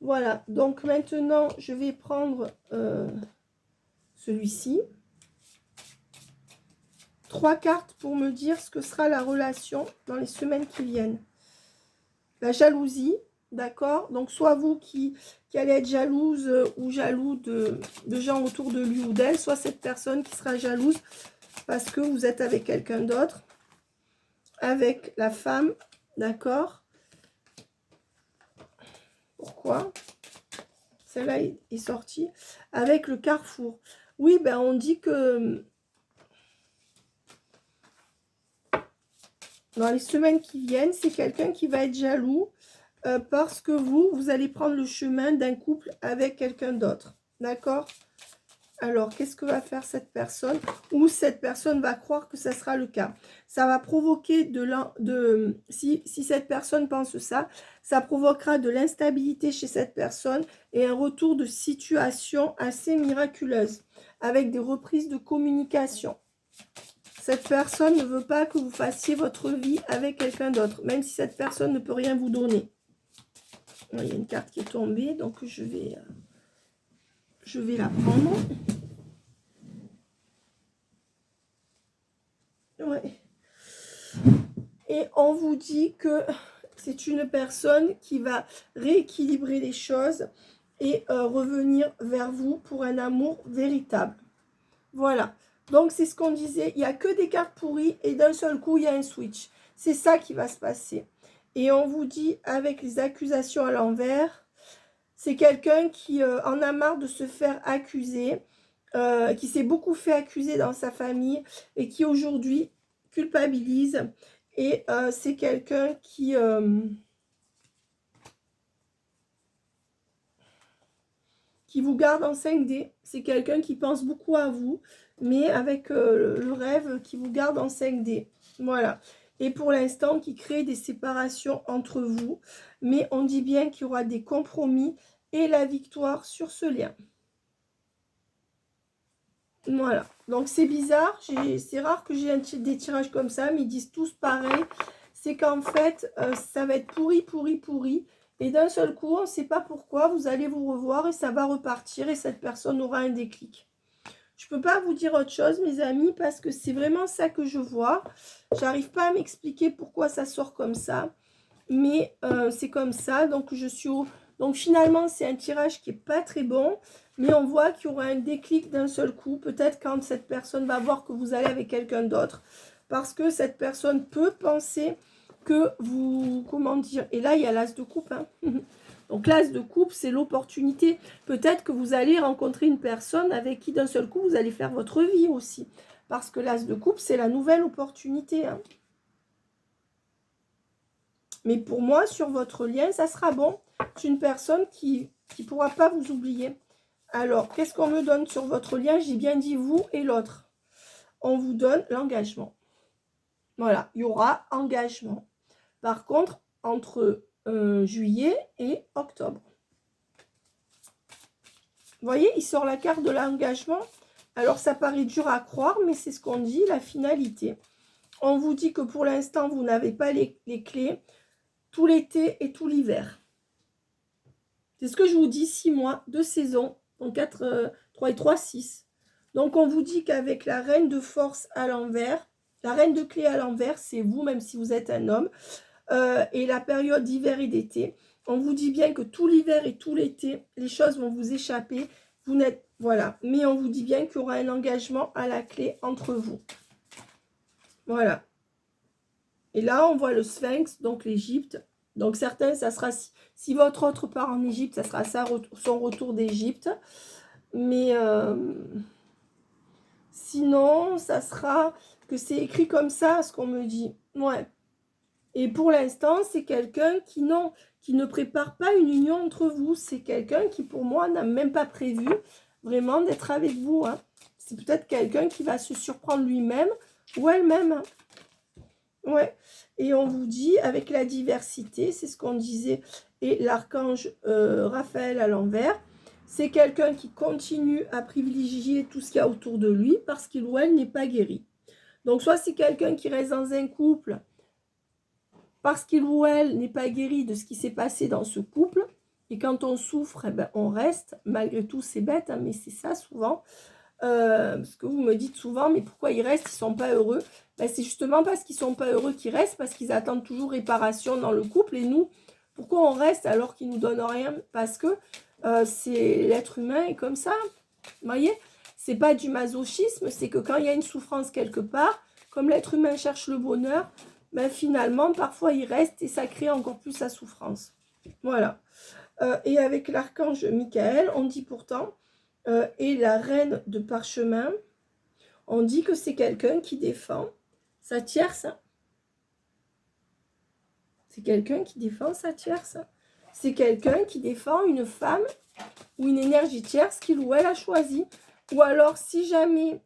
Voilà, donc maintenant, je vais prendre celui-ci. 3 cartes pour me dire ce que sera la relation dans les semaines qui viennent. La jalousie, d'accord? Donc, soit vous qui allez être jalouse ou jaloux de gens autour de lui ou d'elle, soit cette personne qui sera jalouse parce que vous êtes avec quelqu'un d'autre, avec la femme, d'accord? Pourquoi? Celle-là est sortie. Avec le carrefour. Oui, ben on dit que dans les semaines qui viennent, c'est quelqu'un qui va être jaloux parce que vous allez prendre le chemin d'un couple avec quelqu'un d'autre. D'accord? Alors, qu'est-ce que va faire cette personne? Ou cette personne va croire que ça sera le cas. Ça va provoquer si cette personne pense ça, ça provoquera de l'instabilité chez cette personne et un retour de situation assez miraculeuse, avec des reprises de communication. Cette personne ne veut pas que vous fassiez votre vie avec quelqu'un d'autre, même si cette personne ne peut rien vous donner. Il y a une carte qui est tombée, donc je vais la prendre. Ouais. Et on vous dit que c'est une personne qui va rééquilibrer les choses et revenir vers vous pour un amour véritable. Voilà. Donc, c'est ce qu'on disait. Il n'y a que des cartes pourries et d'un seul coup, il y a un switch. C'est ça qui va se passer. Et on vous dit, avec les accusations à l'envers, c'est quelqu'un qui en a marre de se faire accuser, qui s'est beaucoup fait accuser dans sa famille et qui aujourd'hui culpabilise. Et c'est quelqu'un qui vous garde en 5D. C'est quelqu'un qui pense beaucoup à vous, mais avec le rêve qui vous garde en 5D. Voilà. Et pour l'instant, qui crée des séparations entre vous. Mais on dit bien qu'il y aura des compromis et la victoire sur ce lien. Voilà. Donc, c'est bizarre. C'est rare que j'ai des tirages comme ça, mais ils disent tous pareil. C'est qu'en fait, ça va être pourri, pourri, pourri. Et d'un seul coup, on ne sait pas pourquoi, vous allez vous revoir et ça va repartir et cette personne aura un déclic. Je ne peux pas vous dire autre chose, mes amis, parce que c'est vraiment ça que je vois. J'arrive pas à m'expliquer pourquoi ça sort comme ça. Mais c'est comme ça. Donc, donc finalement, c'est un tirage qui n'est pas très bon. Mais on voit qu'il y aura un déclic d'un seul coup. Peut-être quand cette personne va voir que vous allez avec quelqu'un d'autre. Parce que cette personne peut penser que vous... Comment dire? Et là, il y a l'as de coupe. Hein. Donc, l'as de coupe, c'est l'opportunité. Peut-être que vous allez rencontrer une personne avec qui, d'un seul coup, vous allez faire votre vie aussi. Parce que l'as de coupe, c'est la nouvelle opportunité. Hein. Mais pour moi, sur votre lien, ça sera bon. C'est une personne qui ne pourra pas vous oublier. Alors, qu'est-ce qu'on me donne sur votre lien? J'ai bien dit vous et l'autre. On vous donne l'engagement. Voilà, il y aura engagement. Par contre, entre juillet et octobre. Vous voyez, il sort la carte de l'engagement. Alors, ça paraît dur à croire, mais c'est ce qu'on dit, la finalité. On vous dit que pour l'instant, vous n'avez pas les clés tout l'été et tout l'hiver. C'est ce que je vous dis, 6 mois, 2 saisons, donc 3 et 3, 6. Donc, on vous dit qu'avec la reine de force à l'envers, la reine de clé à l'envers, c'est vous, même si vous êtes un homme, et la période d'hiver et d'été. On vous dit bien que tout l'hiver et tout l'été, les choses vont vous échapper. Vous n'êtes, voilà. Mais on vous dit bien qu'il y aura un engagement à la clé entre vous. Voilà. Et là, on voit le Sphinx, donc l'Égypte. Donc, certains, ça sera, si votre autre part en Égypte, ça sera son retour d'Égypte. Mais sinon, ça sera que c'est écrit comme ça, ce qu'on me dit. Ouais. Et pour l'instant, c'est quelqu'un qui ne prépare pas une union entre vous. C'est quelqu'un qui, pour moi, n'a même pas prévu vraiment d'être avec vous. Hein. C'est peut-être quelqu'un qui va se surprendre lui-même ou elle-même. Hein. Ouais. Et on vous dit, avec la diversité, c'est ce qu'on disait, et l'archange Raphaël à l'envers, c'est quelqu'un qui continue à privilégier tout ce qu'il y a autour de lui parce qu'il ou elle n'est pas guéri. Donc, soit c'est quelqu'un qui reste dans un couple parce qu'il ou elle n'est pas guéri de ce qui s'est passé dans ce couple. Et quand on souffre, eh ben, on reste. Malgré tout, c'est bête, hein, mais c'est ça souvent. Parce que vous me dites souvent, mais pourquoi ils restent, ils ne sont pas heureux? Ben, c'est justement parce qu'ils ne sont pas heureux qu'ils restent, parce qu'ils attendent toujours réparation dans le couple. Et nous, pourquoi on reste alors qu'ils ne nous donnent rien? Parce que c'est l'être humain est comme ça. Vous voyez? C'est pas du masochisme, c'est que quand il y a une souffrance quelque part, comme l'être humain cherche le bonheur, ben finalement, parfois, il reste et ça crée encore plus sa souffrance. Voilà. Et avec l'archange Michael, on dit pourtant, et la reine de parchemin, on dit que c'est quelqu'un qui défend sa tierce. C'est quelqu'un qui défend sa tierce. C'est quelqu'un qui défend une femme ou une énergie tierce qu'il ou elle a choisie. Ou alors, si jamais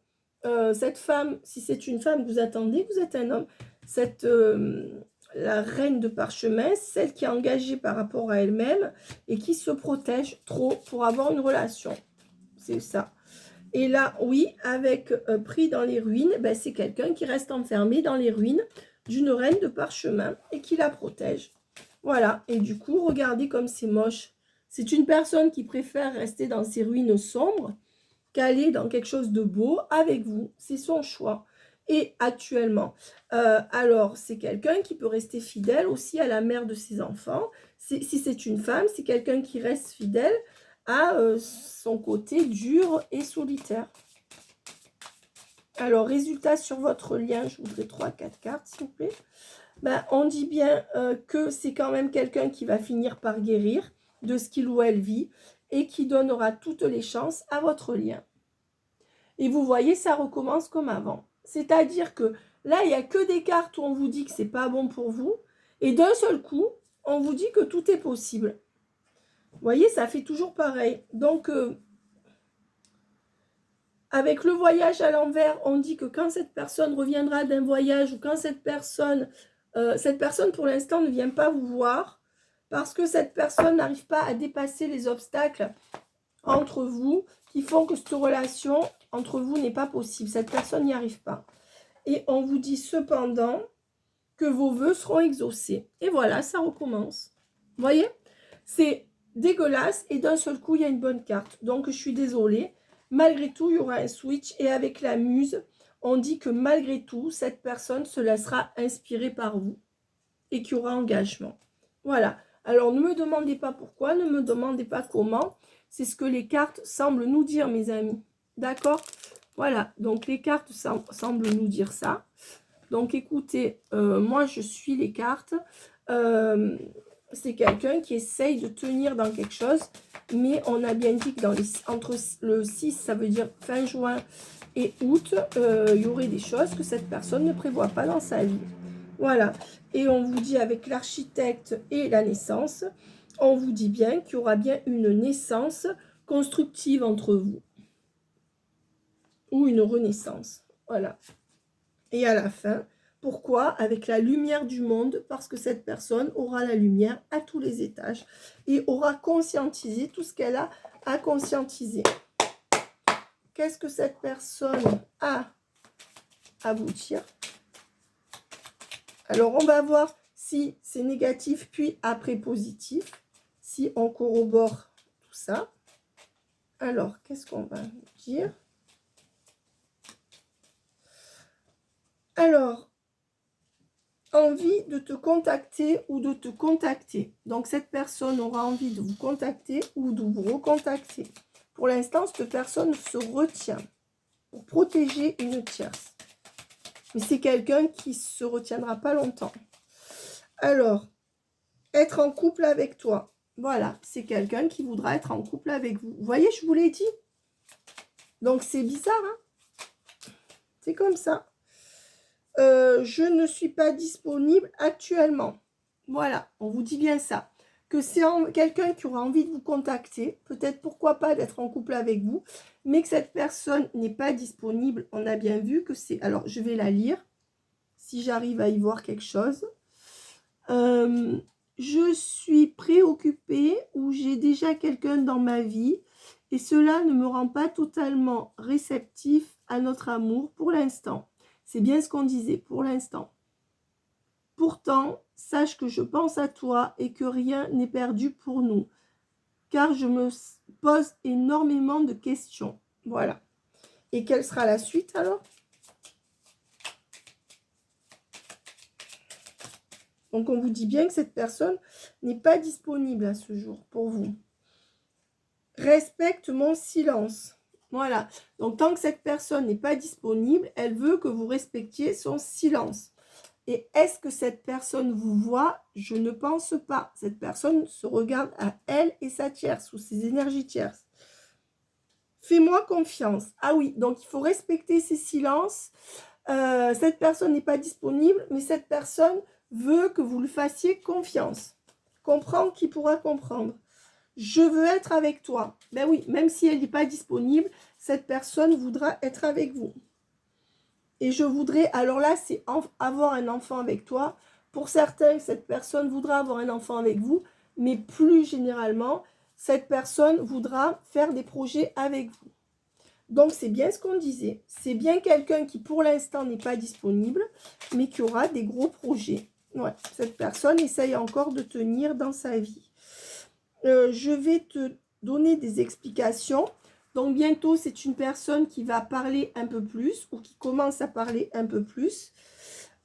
cette femme, si c'est une femme que vous attendez, vous êtes un homme, la reine de parchemin, celle qui est engagée par rapport à elle-même et qui se protège trop pour avoir une relation. C'est ça. Et là, oui, avec pris dans les ruines, ben, c'est quelqu'un qui reste enfermé dans les ruines d'une reine de parchemin et qui la protège. Voilà. Et du coup, regardez comme c'est moche. C'est une personne qui préfère rester dans ces ruines sombres qu'aller dans quelque chose de beau avec vous. C'est son choix. Et actuellement, alors, c'est quelqu'un qui peut rester fidèle aussi à la mère de ses enfants. Si c'est une femme, c'est quelqu'un qui reste fidèle à son côté dur et solitaire. Alors, résultat sur votre lien, je voudrais 3-4 cartes, s'il vous plaît. Ben, on dit bien que c'est quand même quelqu'un qui va finir par guérir de ce qu'il ou elle vit et qui donnera toutes les chances à votre lien. Et vous voyez, ça recommence comme avant. C'est-à-dire que là, il n'y a que des cartes où on vous dit que ce n'est pas bon pour vous. Et d'un seul coup, on vous dit que tout est possible. Vous voyez, ça fait toujours pareil. Donc, avec le voyage à l'envers, on dit que quand cette personne reviendra d'un voyage ou quand cette personne pour l'instant ne vient pas vous voir parce que cette personne n'arrive pas à dépasser les obstacles entre vous qui font que cette relation entre vous n'est pas possible. Cette personne n'y arrive pas. Et on vous dit cependant que vos vœux seront exaucés. Et voilà, ça recommence. Vous voyez? C'est dégueulasse et d'un seul coup, il y a une bonne carte. Donc, je suis désolée. Malgré tout, il y aura un switch. Et avec la muse, on dit que malgré tout, cette personne se laissera inspirer par vous et qu'il y aura engagement. Voilà. Alors, ne me demandez pas pourquoi, ne me demandez pas comment. C'est ce que les cartes semblent nous dire, mes amis. D'accord? Voilà. Donc, les cartes semblent nous dire ça. Donc, écoutez, moi, je suis les cartes. C'est quelqu'un qui essaye de tenir dans quelque chose. Mais on a bien dit que entre le 6, ça veut dire fin juin, Et août, il y aurait des choses que cette personne ne prévoit pas dans sa vie. Voilà. Et on vous dit avec l'architecte et la naissance, on vous dit bien qu'il y aura bien une naissance constructive entre vous. Ou une renaissance. Voilà. Et à la fin, pourquoi? Avec la lumière du monde, parce que cette personne aura la lumière à tous les étages et aura conscientisé tout ce qu'elle a à conscientiser. Qu'est-ce que cette personne a à vous dire? Alors, on va voir si c'est négatif, puis après positif, si on corrobore tout ça. Alors, qu'est-ce qu'on va vous dire? Alors, envie de te contacter ou de te contacter. Donc, cette personne aura envie de vous contacter ou de vous recontacter. Pour l'instant, cette personne se retient pour protéger une tierce. Mais c'est quelqu'un qui ne se retiendra pas longtemps. Alors, être en couple avec toi. Voilà, c'est quelqu'un qui voudra être en couple avec vous. Vous voyez, je vous l'ai dit. Donc, c'est bizarre, hein? C'est comme ça. Je ne suis pas disponible actuellement. Voilà, on vous dit bien ça. Que c'est quelqu'un qui aura envie de vous contacter, peut-être pourquoi pas d'être en couple avec vous, mais que cette personne n'est pas disponible. On a bien vu que c'est... Alors, je vais la lire, si j'arrive à y voir quelque chose. Je suis préoccupée ou j'ai déjà quelqu'un dans ma vie et cela ne me rend pas totalement réceptif à notre amour pour l'instant. C'est bien ce qu'on disait, pour l'instant. Pourtant, sache que je pense à toi et que rien n'est perdu pour nous, car je me pose énormément de questions. Voilà. Et quelle sera la suite alors? Donc, on vous dit bien que cette personne n'est pas disponible à ce jour pour vous. Respecte mon silence. Voilà. Donc, tant que cette personne n'est pas disponible, elle veut que vous respectiez son silence. Et est-ce que cette personne vous voit? Je ne pense pas. Cette personne se regarde à elle et sa tierce ou ses énergies tierces. Fais-moi confiance. Ah oui, donc il faut respecter ses silences. Cette personne n'est pas disponible, mais cette personne veut que vous lui fassiez confiance. Comprendre qui pourra comprendre. Je veux être avec toi. Ben oui, même si elle n'est pas disponible, cette personne voudra être avec vous. Et je voudrais, alors là, c'est avoir un enfant avec toi. Pour certains, cette personne voudra avoir un enfant avec vous, mais plus généralement, cette personne voudra faire des projets avec vous. Donc, c'est bien ce qu'on disait. C'est bien quelqu'un qui, pour l'instant, n'est pas disponible, mais qui aura des gros projets. Ouais, cette personne essaye encore de tenir dans sa vie. Je vais te donner des explications. Donc, bientôt, c'est une personne qui va parler un peu plus ou qui commence à parler un peu plus.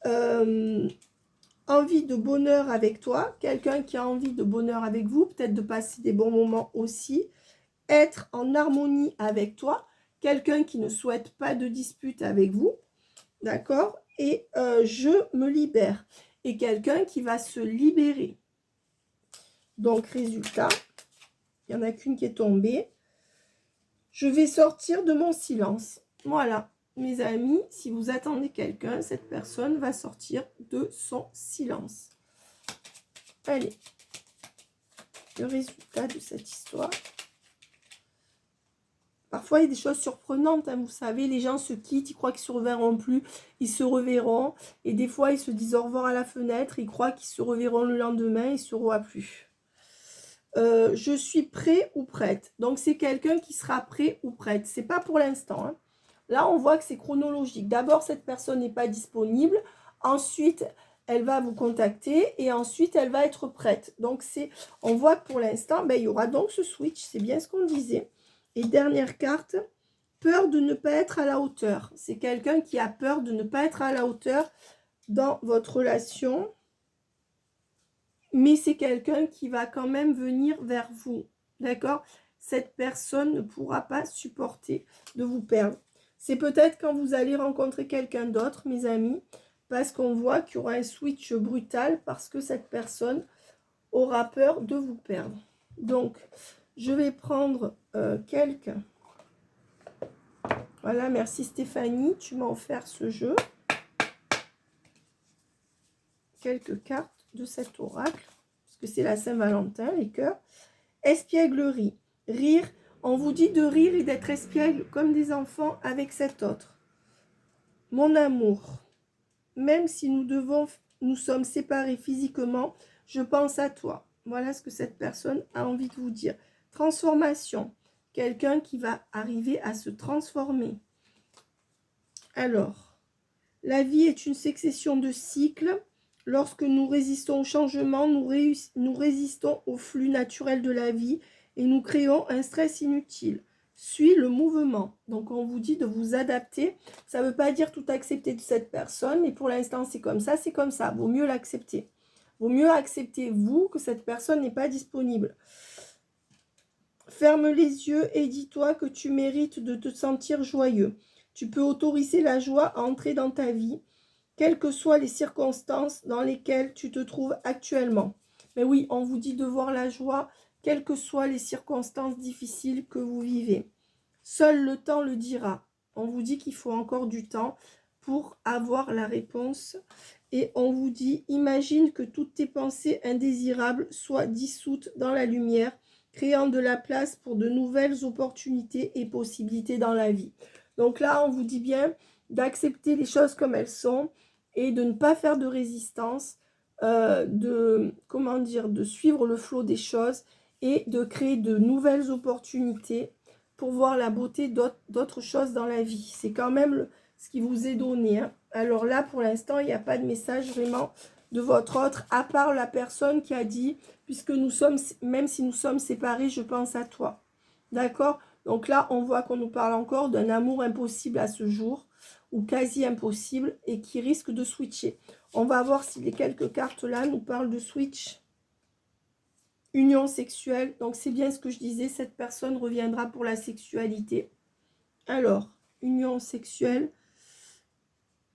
Envie de bonheur avec toi. Quelqu'un qui a envie de bonheur avec vous. Peut-être de passer des bons moments aussi. Être en harmonie avec toi. Quelqu'un qui ne souhaite pas de dispute avec vous. D'accord? Et je me libère. Et quelqu'un qui va se libérer. Donc, résultat, il n'y en a qu'une qui est tombée. Je vais sortir de mon silence. Voilà, mes amis, si vous attendez quelqu'un, cette personne va sortir de son silence. Allez, le résultat de cette histoire. Parfois, il y a des choses surprenantes, hein, vous savez, les gens se quittent, ils croient qu'ils ne se reverront plus, ils se reverront. Et des fois, ils se disent au revoir à la fenêtre, ils croient qu'ils se reverront le lendemain, ils ne se revoient plus. Je suis prêt ou prête. Donc, c'est quelqu'un qui sera prêt ou prête. Ce n'est pas pour l'instant. Hein. Là, on voit que c'est chronologique. D'abord, cette personne n'est pas disponible. Ensuite, elle va vous contacter. Et ensuite, elle va être prête. Donc, on voit que pour l'instant, ben, il y aura donc ce switch. C'est bien ce qu'on disait. Et dernière carte, peur de ne pas être à la hauteur. C'est quelqu'un qui a peur de ne pas être à la hauteur dans votre relation. Mais c'est quelqu'un qui va quand même venir vers vous. D'accord? Cette personne ne pourra pas supporter de vous perdre. C'est peut-être quand vous allez rencontrer quelqu'un d'autre, mes amis, parce qu'on voit qu'il y aura un switch brutal parce que cette personne aura peur de vous perdre. Donc, je vais prendre quelques Voilà, merci Stéphanie, tu m'as offert ce jeu. Quelques cartes de cet oracle, parce que c'est la Saint-Valentin, les cœurs. Espièglerie, rire. On vous dit de rire et d'être espiègle comme des enfants avec cet autre. Mon amour, même si nous sommes séparés physiquement, je pense à toi. Voilà ce que cette personne a envie de vous dire. Transformation, quelqu'un qui va arriver à se transformer. Alors, la vie est une succession de cycles. Lorsque nous résistons au changement, nous résistons au flux naturel de la vie et nous créons un stress inutile. Suis le mouvement. Donc, on vous dit de vous adapter. Ça ne veut pas dire tout accepter de cette personne, mais pour l'instant, c'est comme ça, c'est comme ça. Vaut mieux l'accepter. Vaut mieux accepter, vous, que cette personne n'est pas disponible. Ferme les yeux et dis-toi que tu mérites de te sentir joyeux. Tu peux autoriser la joie à entrer dans ta vie, quelles que soient les circonstances dans lesquelles tu te trouves actuellement. Mais oui, on vous dit de voir la joie, quelles que soient les circonstances difficiles que vous vivez. Seul le temps le dira. On vous dit qu'il faut encore du temps pour avoir la réponse. Et on vous dit, imagine que toutes tes pensées indésirables soient dissoutes dans la lumière, créant de la place pour de nouvelles opportunités et possibilités dans la vie. Donc là, on vous dit bien d'accepter les choses comme elles sont et de ne pas faire de résistance, de suivre le flot des choses et de créer de nouvelles opportunités pour voir la beauté d'autres choses dans la vie. C'est quand même ce qui vous est donné. Hein. Alors là, pour l'instant, il n'y a pas de message vraiment de votre autre, à part la personne qui a dit, puisque nous sommes, même si nous sommes séparés, je pense à toi. D'accord? Donc là, on voit qu'on nous parle encore d'un amour impossible à ce jour, ou quasi impossible, et qui risque de switcher. On va voir si les quelques cartes là nous parlent de switch. Union sexuelle, donc c'est bien ce que je disais, cette personne reviendra pour la sexualité. Alors, union sexuelle,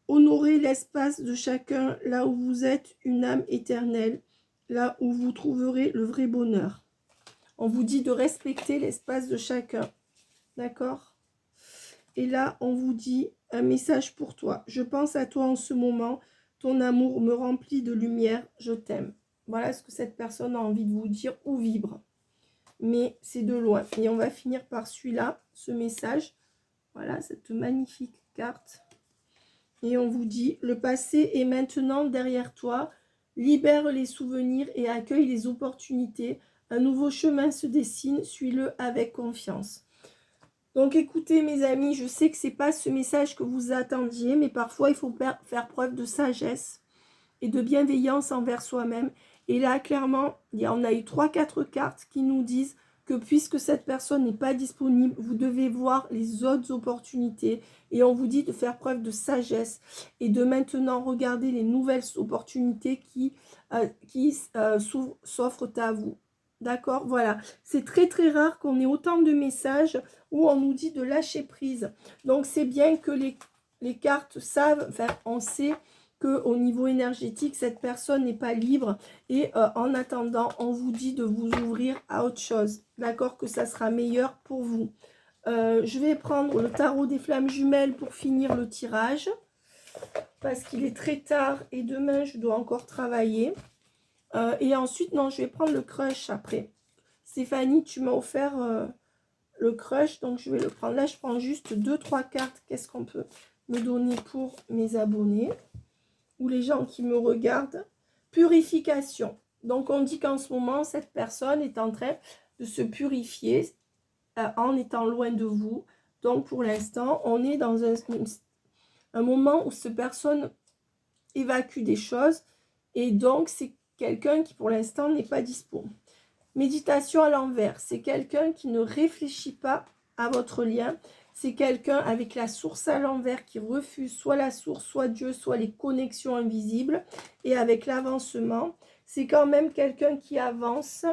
honorez l'espace de chacun, là où vous êtes une âme éternelle, là où vous trouverez le vrai bonheur. On vous dit de respecter l'espace de chacun, d'accord? Et là, on vous dit un message pour toi. Je pense à toi en ce moment, ton amour me remplit de lumière, je t'aime. Voilà ce que cette personne a envie de vous dire ou vibre. Mais c'est de loin. Et on va finir par celui-là, ce message. Voilà, cette magnifique carte. Et on vous dit, le passé est maintenant derrière toi. Libère les souvenirs et accueille les opportunités. Un nouveau chemin se dessine, suis-le avec confiance. Donc écoutez mes amis, je sais que ce n'est pas ce message que vous attendiez, mais parfois il faut faire preuve de sagesse et de bienveillance envers soi-même. Et là, clairement, on a eu 3-4 cartes qui nous disent que puisque cette personne n'est pas disponible, vous devez voir les autres opportunités. Et on vous dit de faire preuve de sagesse et de maintenant regarder les nouvelles opportunités qui s'offrent à vous. D'accord? Voilà. C'est très très rare qu'on ait autant de messages où on nous dit de lâcher prise. Donc c'est bien que les cartes savent, enfin on sait qu'au niveau énergétique, cette personne n'est pas libre. Et en attendant, on vous dit de vous ouvrir à autre chose. D'accord? Que ça sera meilleur pour vous. Je vais prendre le tarot des flammes jumelles pour finir le tirage. Parce qu'il est très tard et demain, je dois encore travailler. Et ensuite, non, je vais prendre le crush après. Stéphanie, tu m'as offert le crush, donc je vais le prendre. Là, je prends juste 2-3 cartes. Qu'est-ce qu'on peut me donner pour mes abonnés ou les gens qui me regardent? Purification. Donc, on dit qu'en ce moment, cette personne est en train de se purifier en étant loin de vous. Donc, pour l'instant, on est dans un moment où cette personne évacue des choses. Et donc, c'est quelqu'un qui, pour l'instant, n'est pas dispo. Méditation à l'envers. C'est quelqu'un qui ne réfléchit pas à votre lien. C'est quelqu'un avec la source à l'envers qui refuse soit la source, soit Dieu, soit les connexions invisibles. Et avec l'avancement, c'est quand même quelqu'un qui avance,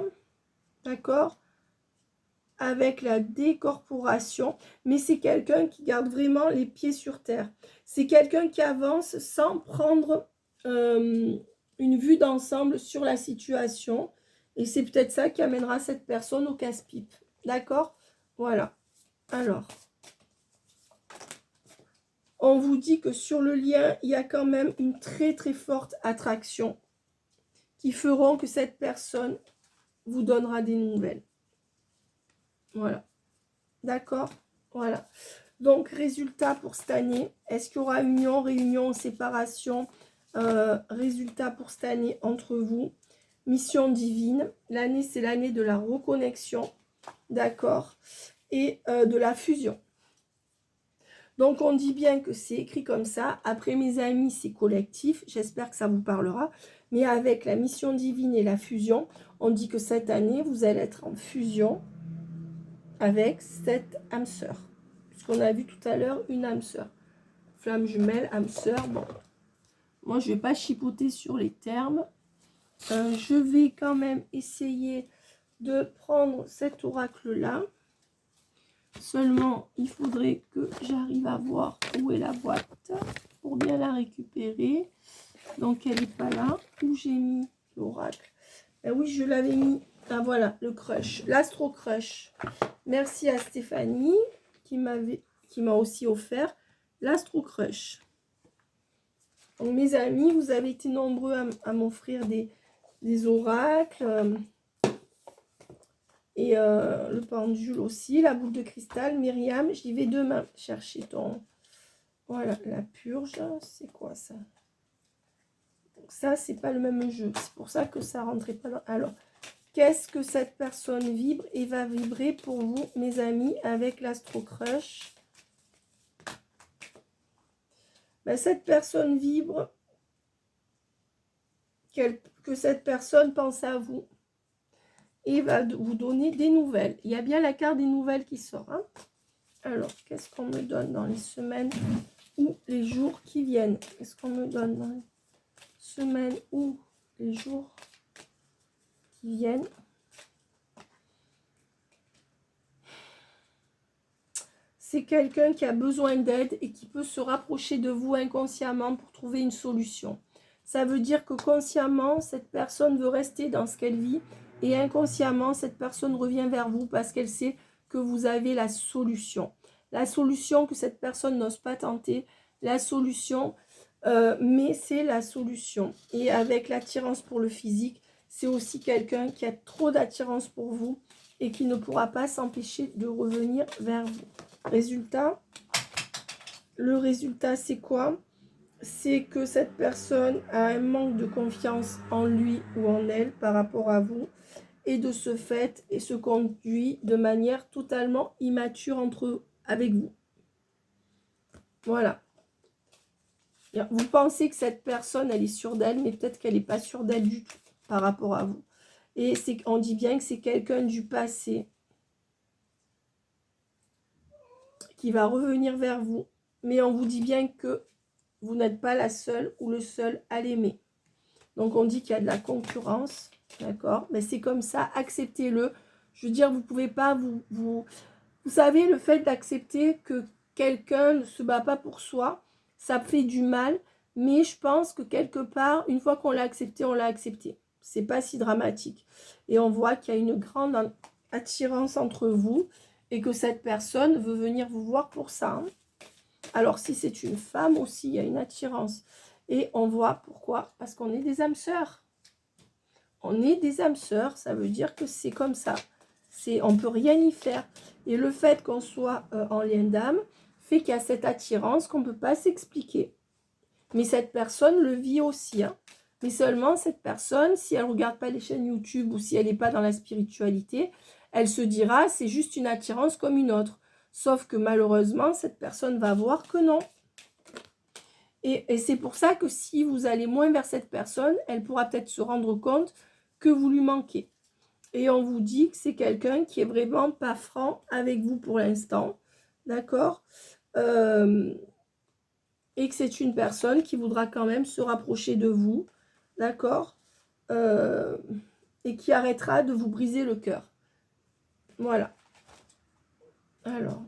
d'accord, avec la décorporation. Mais c'est quelqu'un qui garde vraiment les pieds sur terre. C'est quelqu'un qui avance sans prendre une vue d'ensemble sur la situation. Et c'est peut-être ça qui amènera cette personne au casse-pipe. D'accord? Voilà. Alors, On vous dit que sur le lien, il y a quand même une très très forte attraction qui feront que cette personne vous donnera des nouvelles. Voilà. D'accord? Voilà. Donc, résultat pour cette année. Est-ce qu'il y aura union, réunion, séparation? Résultat pour cette année entre vous. Mission divine. L'année, c'est l'année de la reconnexion. D'accord? Et de la fusion. Donc, on dit bien que c'est écrit comme ça. Après, mes amis, c'est collectif. J'espère que ça vous parlera. Mais avec la mission divine et la fusion, on dit que cette année, vous allez être en fusion avec cette âme sœur. Puisqu'on a vu tout à l'heure une âme sœur. Flamme jumelle, âme sœur. Bon, moi, je ne vais pas chipoter sur les termes. Je vais quand même essayer de prendre cet oracle-là. Seulement, il faudrait que j'arrive à voir où est la boîte pour bien la récupérer. Donc, elle n'est pas là. Où j'ai mis l'oracle? Eh oui, je l'avais mis. Ah, voilà, le crush. L'astro crush. Merci à Stéphanie qui m'a aussi offert l'astro crush. Donc, mes amis, vous avez été nombreux à m'offrir des oracles. Et le pendule aussi, la boule de cristal. Myriam, j'y vais demain chercher ton... Voilà, la purge, c'est quoi ça? Donc ça, c'est pas le même jeu. C'est pour ça que ça rentrait pas dans... Alors, qu'est-ce que cette personne vibre et va vibrer pour vous, mes amis, avec l'Astro Crush? Ben, cette personne vibre, que cette personne pense à vous. Et va vous donner des nouvelles. Il y a bien la carte des nouvelles qui sort. Hein. Alors, qu'est-ce qu'on me donne dans les semaines ou les jours qui viennent? Qu'est-ce qu'on me donne dans les semaines ou les jours qui viennent? C'est quelqu'un qui a besoin d'aide et qui peut se rapprocher de vous inconsciemment pour trouver une solution. Ça veut dire que consciemment, cette personne veut rester dans ce qu'elle vit. Et inconsciemment, cette personne revient vers vous parce qu'elle sait que vous avez la solution. La solution que cette personne n'ose pas tenter. La solution, mais c'est la solution. Et avec l'attirance pour le physique, c'est aussi quelqu'un qui a trop d'attirance pour vous et qui ne pourra pas s'empêcher de revenir vers vous. Résultat, le résultat, c'est quoi? C'est que cette personne a un manque de confiance en lui ou en elle par rapport à vous. Et de ce fait, et se conduit de manière totalement immature avec vous. Voilà. Vous pensez que cette personne, elle est sûre d'elle, mais peut-être qu'elle n'est pas sûre d'elle du tout par rapport à vous. Et on dit bien que c'est quelqu'un du passé qui va revenir vers vous. Mais on vous dit bien que vous n'êtes pas la seule ou le seul à l'aimer. Donc on dit qu'il y a de la concurrence. D'accord, mais c'est comme ça, acceptez-le. Je veux dire, vous ne pouvez pas vous savez, le fait d'accepter que quelqu'un ne se bat pas pour soi, ça fait du mal. Mais je pense que quelque part, une fois qu'on l'a accepté, on l'a accepté. C'est pas si dramatique. Et on voit qu'il y a une grande attirance entre vous et que cette personne veut venir vous voir pour ça. Hein. Alors, si c'est une femme aussi, il y a une attirance. Et on voit pourquoi. Parce qu'on est des âmes sœurs. On est des âmes sœurs, ça veut dire que c'est comme ça. On ne peut rien y faire. Et le fait qu'on soit en lien d'âme fait qu'il y a cette attirance qu'on ne peut pas s'expliquer. Mais cette personne le vit aussi. Hein. Mais seulement cette personne, si elle ne regarde pas les chaînes YouTube ou si elle n'est pas dans la spiritualité, elle se dira c'est juste une attirance comme une autre. Sauf que malheureusement, cette personne va voir que non. Et c'est pour ça que si vous allez moins vers cette personne, elle pourra peut-être se rendre compte que vous lui manquez. Et on vous dit que c'est quelqu'un qui est vraiment pas franc avec vous pour l'instant. D'accord et que c'est une personne qui voudra quand même se rapprocher de vous. D'accord et qui arrêtera de vous briser le cœur. Voilà. Alors,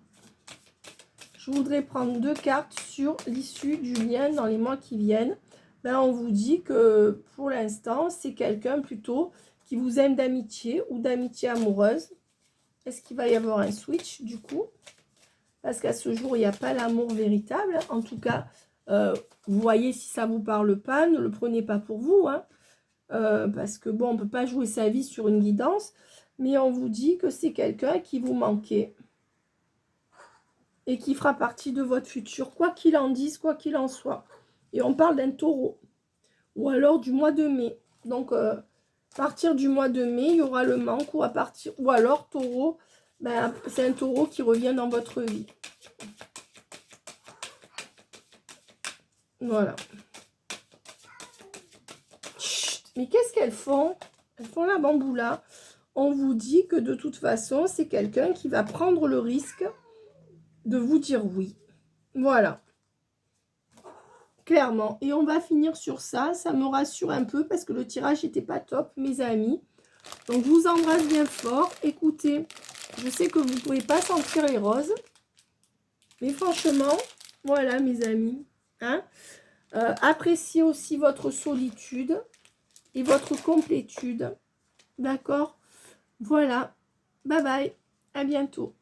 je voudrais prendre 2 cartes sur l'issue du lien dans les mois qui viennent. Ben, on vous dit que pour l'instant, c'est quelqu'un plutôt qui vous aime d'amitié ou d'amitié amoureuse. Est-ce qu'il va y avoir un switch du coup? parce qu'à ce jour, il n'y a pas l'amour véritable. En tout cas, vous voyez, si ça ne vous parle pas, ne le prenez pas pour vous, hein. Parce que bon, on ne peut pas jouer sa vie sur une guidance, mais on vous dit que c'est quelqu'un qui vous manquait et qui fera partie de votre futur, quoi qu'il en dise, quoi qu'il en soit. Et on parle d'un taureau, ou alors du mois de mai. Donc, à partir du mois de mai, il y aura le manque, ou alors taureau, ben, c'est un taureau qui revient dans votre vie. Voilà. Chut, mais qu'est-ce qu'elles font? Elles font la bamboula. On vous dit que de toute façon, c'est quelqu'un qui va prendre le risque de vous dire oui. Voilà. Clairement. Et on va finir sur ça. Ça me rassure un peu parce que le tirage n'était pas top, mes amis. Donc, je vous embrasse bien fort. Écoutez, je sais que vous ne pouvez pas sentir les roses. Mais franchement, voilà, mes amis. Hein, appréciez aussi votre solitude et votre complétude. D'accord? Voilà. Bye bye. À bientôt.